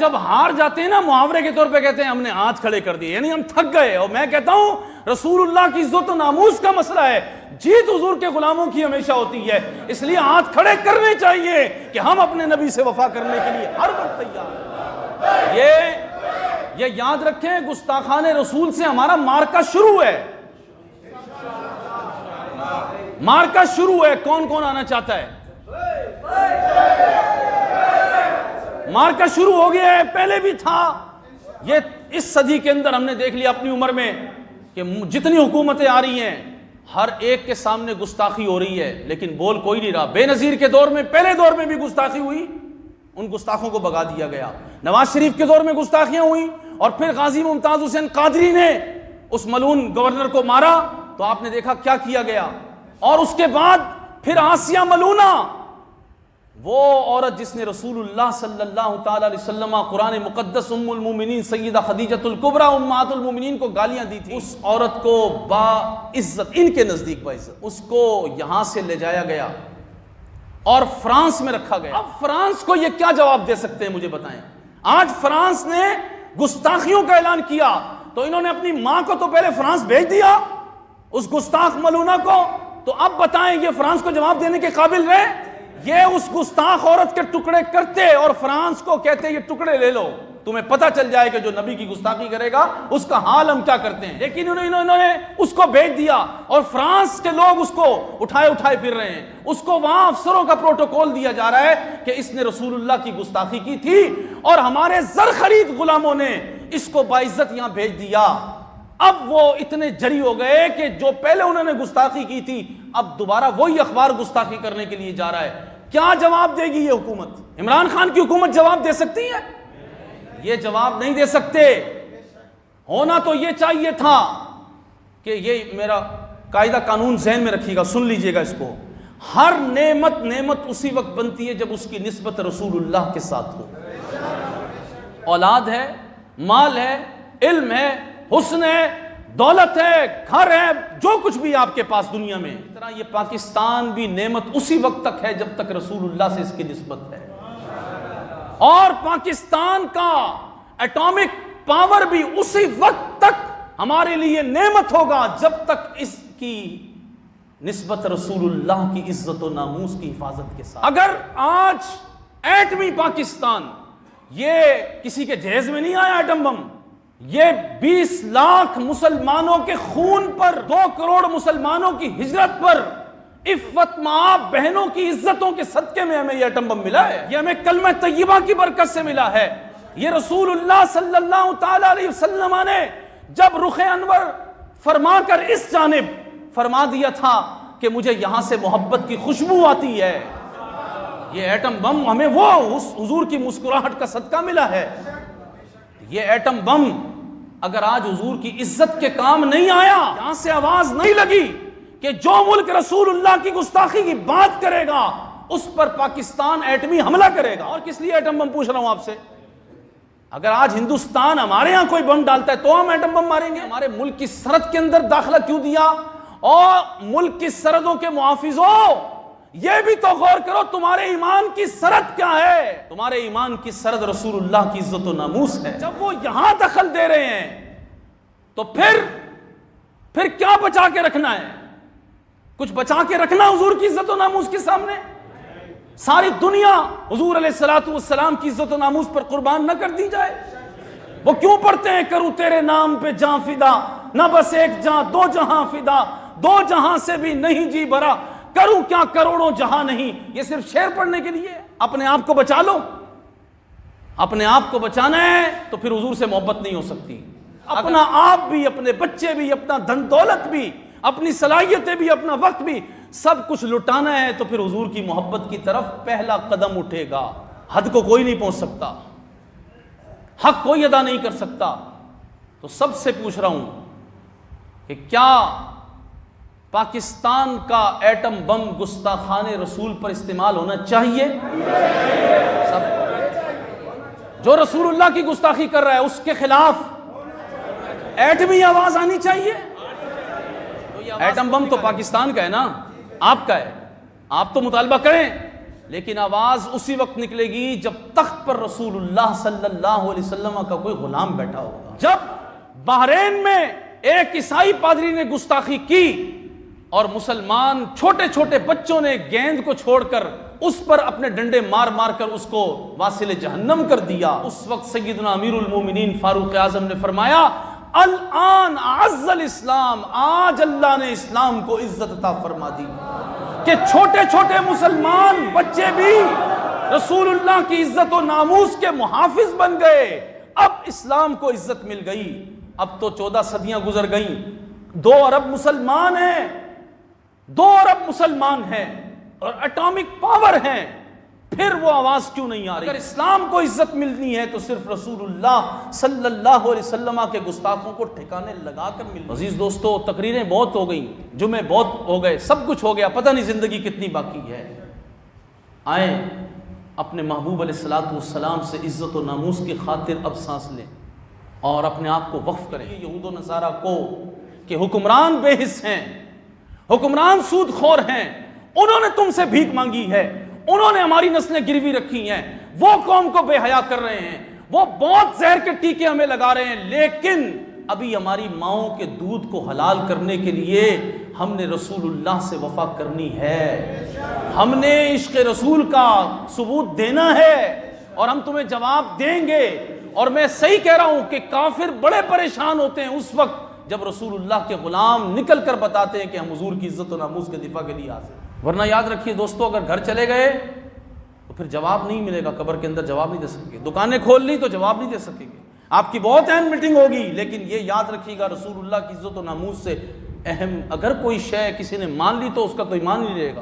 جب ہار جاتے ہیں نا محاورے کے طور پہ کہتے ہیں ہم نے ہاتھ کھڑے کر دیے، یعنی ہم تھک گئے. اور میں کہتا ہوں رسول اللہ کی عزت و ناموس کا مسئلہ ہے، جیت حضور کے غلاموں کی ہمیشہ ہوتی ہے، اس لیے ہاتھ کھڑے کرنے چاہیے کہ ہم اپنے نبی سے وفا کرنے کے لیے ہر وقت تیار ہیں. یہ یاد رکھیں، گستاخان رسول سے ہمارا مارکا شروع ہے. مارکا شروع ہے. کون کون آنا چاہتا ہے؟ مارکا شروع ہو گیا ہے، پہلے بھی تھا. یہ اس صدی کے اندر ہم نے دیکھ لیا اپنی عمر میں کہ جتنی حکومتیں آ رہی ہیں ہر ایک کے سامنے گستاخی ہو رہی ہے، لیکن بول کوئی نہیں رہا. بے نظیر کے دور میں، پہلے دور میں بھی گستاخی ہوئی، ان گستاخوں کو بھگا دیا گیا. نواز شریف کے دور میں گستاخیاں ہوئیں، اور پھر غازی ممتاز حسین قادری نے اس ملعون گورنر کو مارا تو آپ نے دیکھا کیا کیا گیا. اور اس کے بعد پھر آسیہ ملونہ، وہ عورت جس نے رسول اللہ صلی اللہ تعالی علیہ وسلم، قرآن مقدس ام المومنین سیدہ خدیجۃ الکبریٰ امہات المومنین کو گالیاں دی تھی، اس عورت کو با عزت، ان کے نزدیک با عزت، اس کو یہاں سے لے جایا گیا اور فرانس میں رکھا گیا. اب فرانس کو یہ کیا جواب دے سکتے ہیں مجھے بتائیں؟ آج فرانس نے گستاخیوں کا اعلان کیا تو انہوں نے اپنی ماں کو تو پہلے فرانس بھیج دیا اس گستاخ ملونہ کو، تو اب بتائیں یہ فرانس کو جواب دینے کے قابل رہے؟ یہ اس گستاخ عورت کے ٹکڑے کرتے اور فرانس کو کہتے یہ ٹکڑے لے لو، تمہیں پتہ چل جائے کہ جو نبی کی گستاخی کرے گا اس کا حال ہم کیا کرتے ہیں. لیکن انہوں نے اس کو بھیج دیا اور فرانس کے لوگ اس کو اٹھائے پھر رہے ہیں. اس کو وہاں افسروں کا پروٹوکول دیا جا رہا ہے کہ اس نے رسول اللہ کی گستاخی کی تھی اور ہمارے زر خرید غلاموں نے اس کو باعزت یہاں بھیج دیا. اب وہ اتنے جری ہو گئے کہ جو پہلے انہوں نے گستاخی کی تھی اب دوبارہ وہی اخبار گستاخی کرنے کے لیے جا رہا ہے. کیا جواب دے گی یہ حکومت؟ عمران خان کی حکومت جواب دے سکتی ہے؟ یہ جواب نہیں دے سکتے. ہونا تو یہ چاہیے تھا کہ یہ میرا قاعدہ قانون ذہن میں رکھیے گا، سن لیجئے گا اس کو. ہر نعمت اسی وقت بنتی ہے جب اس کی نسبت رسول اللہ کے ساتھ ہو. اولاد ہے، مال ہے، علم ہے، حسن ہے، دولت ہے، گھر ہے، جو کچھ بھی آپ کے پاس دنیا میں، اس طرح یہ پاکستان بھی نعمت اسی وقت تک ہے جب تک رسول اللہ سے اس کی نسبت ہے. اور پاکستان کا ایٹامک پاور بھی اسی وقت تک ہمارے لیے نعمت ہوگا جب تک اس کی نسبت رسول اللہ کی عزت و ناموس کی حفاظت کے ساتھ. اگر آج ایٹمی پاکستان، یہ کسی کے جہیز میں نہیں آیا ایٹم بم، یہ 20 لاکھ مسلمانوں کے خون پر، 2 کروڑ مسلمانوں کی ہجرت پر، عفت مآب بہنوں کی عزتوں کے صدقے میں ہمیں یہ ایٹم بم ملا ہے. یہ ہمیں کلمہ طیبہ کی برکت سے ملا ہے. یہ رسول اللہ صلی اللہ تعالی علیہ وسلم نے جب رخ انور فرما کر اس جانب فرما دیا تھا کہ مجھے یہاں سے محبت کی خوشبو آتی ہے، یہ ایٹم بم ہمیں وہ حضور کی مسکراہٹ کا صدقہ ملا ہے. یہ ایٹم بم اگر آج حضور کی عزت کے کام نہیں آیا، یہاں سے آواز نہیں لگی کہ جو ملک رسول اللہ کی گستاخی کی بات کرے گا اس پر پاکستان ایٹمی حملہ کرے گا. اور کس لیے ایٹم بم پوچھ رہا ہوں آپ سے؟ اگر آج ہندوستان ہمارے ہاں کوئی بم ڈالتا ہے تو ہم ایٹم بم ماریں گے؟ ہمارے ملک کی سرحد کے اندر داخلہ کیوں دیا؟ اور ملک کی سرحدوں کے محافظوں، یہ بھی تو غور کرو تمہارے ایمان کی سرحد کیا ہے؟ تمہارے ایمان کی سرحد رسول اللہ کی عزت و ناموس ہے. جب وہ یہاں دخل دے رہے ہیں تو پھر کیا بچا کے رکھنا ہے؟ کچھ بچا کے رکھنا حضور کی عزت و ناموس کے سامنے؟ ساری دنیا حضور علیہ الصلوۃ والسلام کی عزت و ناموس پر قربان نہ کر دی جائے؟ وہ کیوں پڑھتے ہیں کروں تیرے نام پہ جاں فدا، نہ بس ایک جاں دو جہاں فدا، 2 جہاں سے بھی نہیں جی بھرا، کروں کیا کروڑوں جہاں نہیں. یہ صرف شعر پڑھنے کے لیے؟ اپنے آپ کو بچا لو. اپنے آپ کو بچانا ہے تو پھر حضور سے محبت نہیں ہو سکتی. اپنا آپ بھی، اپنے بچے بھی، اپنا دھن دولت بھی، اپنی صلاحیتیں بھی، اپنا وقت بھی، سب کچھ لٹانا ہے تو پھر حضور کی محبت کی طرف پہلا قدم اٹھے گا. حد کو کوئی نہیں پہنچ سکتا، حق کوئی ادا نہیں کر سکتا. تو سب سے پوچھ رہا ہوں کہ کیا پاکستان کا ایٹم بم گستاخان رسول پر استعمال ہونا چاہیے؟ سب جو رسول اللہ کی گستاخی کر رہا ہے اس کے خلاف ایٹمی آواز آنی چاہیے. ایٹم بم تو پاکستان کا ہے نا، آپ کا ہے، آپ تو مطالبہ کریں. لیکن آواز اسی وقت نکلے گی جب تخت پر رسول اللہ صلی اللہ علیہ وسلم کا کوئی غلام بیٹھا ہوگا۔ جب بحرین میں ایک عیسائی پادری نے گستاخی کی اور مسلمان چھوٹے چھوٹے بچوں نے گیند کو چھوڑ کر اس پر اپنے ڈنڈے مار مار کر اس کو واصل جہنم کر دیا، اس وقت سیدنا امیر المومنین فاروق اعظم نے فرمایا الآن اعز الاسلام، آج اللہ نے اسلام کو عزت عطا فرما دی کہ چھوٹے چھوٹے مسلمان بچے بھی رسول اللہ کی عزت و ناموس کے محافظ بن گئے۔ اب اسلام کو عزت مل گئی۔ اب تو 14 صدیاں گزر گئیں، 2 ارب مسلمان ہیں، 2 ارب مسلمان ہیں اور اٹامک پاور ہیں، پھر وہ آواز کیوں نہیں آ رہی؟ اگر اسلام کو عزت ملنی ہے تو صرف رسول اللہ صلی اللہ علیہ وسلم کے گستاخوں کو ٹھکانے لگا کر ملنی۔ عزیز دوستو، تقریریں بہت ہو گئیں، جمعے بہت ہو گئے، سب کچھ ہو گیا، پتہ نہیں زندگی کتنی باقی ہے۔ آئیں اپنے محبوب علیہ الصلوۃ والسلام سے عزت و ناموس کی خاطر اب سانس لیں اور اپنے آپ کو وقف کریں یہود و نصارہ کو کہ حکمران بے حس ہیں، حکمران سود خور ہیں، انہوں نے تم سے بھیک مانگی ہے، انہوں نے ہماری نسلیں گروی رکھی ہیں، وہ قوم کو بے حیا کر رہے ہیں، وہ بہت زہر کے ٹیکے ہمیں لگا رہے ہیں، لیکن ابھی ہماری ماؤں کے دودھ کو حلال کرنے کے لیے ہم نے رسول اللہ سے وفا کرنی ہے، ہم نے عشق رسول کا ثبوت دینا ہے اور ہم تمہیں جواب دیں گے۔ اور میں صحیح کہہ رہا ہوں کہ کافر بڑے پریشان ہوتے ہیں اس وقت جب رسول اللہ کے غلام نکل کر بتاتے ہیں کہ ہم حضور کی عزت و ناموس کے دفاع کے لیے حاضر ہیں۔ ورنہ یاد رکھیے دوستو، اگر گھر چلے گئے تو پھر جواب نہیں ملے گا، قبر کے اندر جواب نہیں دے سکیں گے، دکانیں کھول لی تو جواب نہیں دے سکیں گے، آپ کی بہت اہم میٹنگ ہوگی، لیکن یہ یاد رکھیے گا رسول اللہ کی عزت و ناموس سے اہم اگر کوئی شے کسی نے مان لی تو اس کا کوئی مان نہیں رہے گا۔